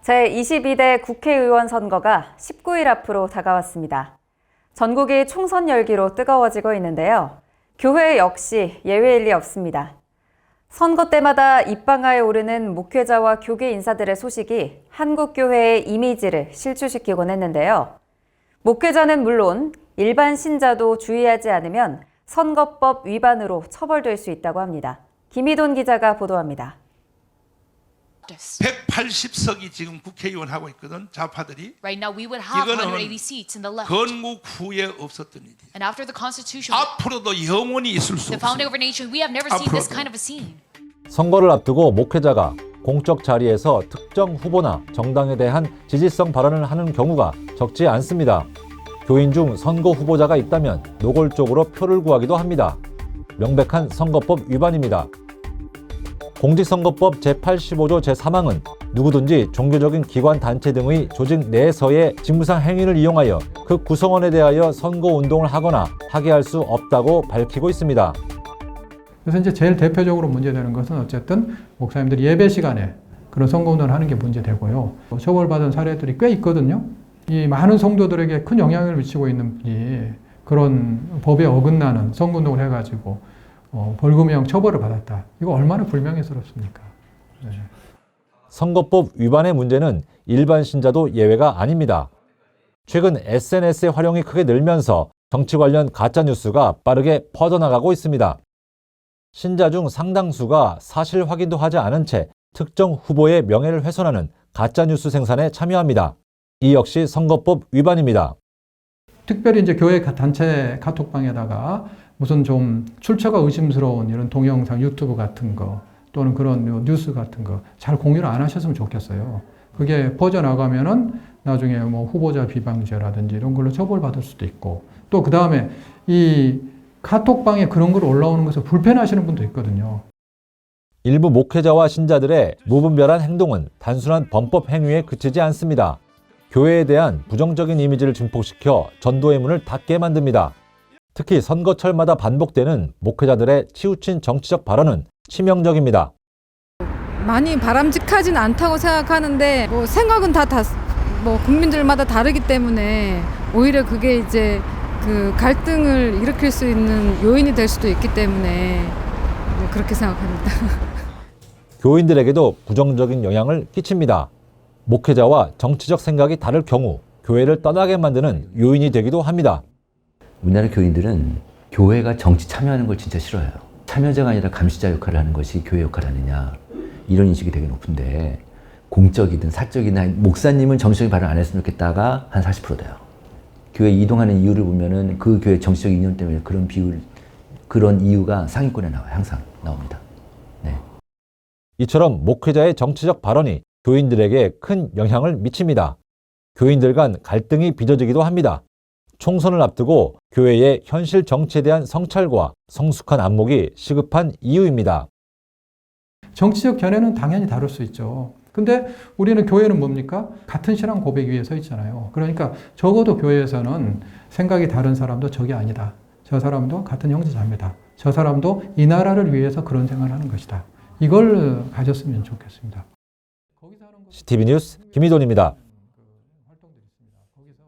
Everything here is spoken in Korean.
제22대 국회의원 선거가 19일 앞으로 다가왔습니다. 전국이 총선 열기로 뜨거워지고 있는데요. 교회 역시 예외일 리 없습니다. 선거 때마다 입방아에 오르는 목회자와 교계 인사들의 소식이 한국교회의 이미지를 실추시키곤 했는데요. 목회자는 물론 일반 신자도 주의하지 않으면 선거법 위반으로 처벌될 수 있다고 합니다. 김희돈 기자가 보도합니다. 180석이 지금 국회의원 하고 있거든, 좌파들이. Right now we would have 이거는 180 seats in the left. 건국 후에 없었던 일이야. And after the Constitution, 앞으로도 영원히 있을 수 the founding 없어. of our nation, we have never seen this kind of a scene. 선거를 앞두고 목회자가 공적 자리에서 특정 후보나 정당에 대한 지지성 발언을 하는 경우가 적지 않습니다. 교인 중 선거 후보자가 있다면 노골적으로 표를 구하기도 합니다. 명백한 선거법 위반입니다. 공직선거법 제85조 제3항은 누구든지 종교적인 기관 단체 등의 조직 내에서의 직무상 행위를 이용하여 그 구성원에 대하여 선거운동을 하거나 하게 할 수 없다고 밝히고 있습니다. 그래서 이제 제일 대표적으로 문제되는 것은 어쨌든 목사님들이 예배 시간에 그런 선거운동을 하는 게 문제되고요. 처벌받은 사례들이 꽤 있거든요. 이 많은 성도들에게 큰 영향을 미치고 있는 분이 그런 법에 어긋나는 선거운동을 해가지고 벌금형 처벌을 받았다. 이거 얼마나 불명예스럽습니까? 네. 선거법 위반의 문제는 일반 신자도 예외가 아닙니다. 최근 SNS의 활용이 크게 늘면서 정치 관련 가짜뉴스가 빠르게 퍼져나가고 있습니다. 신자 중 상당수가 사실 확인도 하지 않은 채 특정 후보의 명예를 훼손하는 가짜뉴스 생산에 참여합니다. 이 역시 선거법 위반입니다. 특별히 이제 교회 단체 카톡방에다가 무슨 좀 출처가 의심스러운 이런 동영상, 유튜브 같은 거 또는 그런 뉴스 같은 거 잘 공유를 안 하셨으면 좋겠어요. 그게 퍼져나가면은 나중에 뭐 후보자 비방죄라든지 이런 걸로 처벌받을 수도 있고 또 그 다음에 이 카톡방에 그런 걸 올라오는 것을 불편하시는 분도 있거든요. 일부 목회자와 신자들의 무분별한 행동은 단순한 범법 행위에 그치지 않습니다. 교회에 대한 부정적인 이미지를 증폭시켜 전도의 문을 닫게 만듭니다. 특히 선거철마다 반복되는 목회자들의 치우친 정치적 발언은 치명적입니다. 많이 바람직하진 않다고 생각하는데 생각은 다 국민들마다 다르기 때문에 오히려 그게 이제 그 갈등을 일으킬 수 있는 요인이 될 수도 있기 때문에 그렇게 생각합니다. 교인들에게도 부정적인 영향을 끼칩니다. 목회자와 정치적 생각이 다를 경우 교회를 떠나게 만드는 요인이 되기도 합니다. 우리나라 교인들은 교회가 정치 참여하는 걸 진짜 싫어해요. 참여자가 아니라 감시자 역할을 하는 것이 교회 역할을 하느냐 이런 인식이 되게 높은데 공적이든 사적이든 목사님은 정치적인 발언 안 했으면 좋겠다가 한 40% 돼요. 교회 이동하는 이유를 보면은 그 교회 정치적 이념 때문에 그런 이유가 상위권에 나와요. 항상 나옵니다. 네. 이처럼 목회자의 정치적 발언이 교인들에게 큰 영향을 미칩니다. 교인들 간 갈등이 빚어지기도 합니다. 총선을 앞두고 교회의 현실 정치에 대한 성찰과 성숙한 안목이 시급한 이유입니다. 정치적 견해는 당연히 다를 수 있죠. 근데 우리는 교회는 뭡니까? 같은 신앙 고백 위에 서 있잖아요. 그러니까 적어도 교회에서는 생각이 다른 사람도 적이 아니다. 저 사람도 같은 형제자매다. 저 사람도 이 나라를 위해서 그런 생각을 하는 것이다. 이걸 가졌으면 좋겠습니다. CTV 뉴스 김희돈입니다.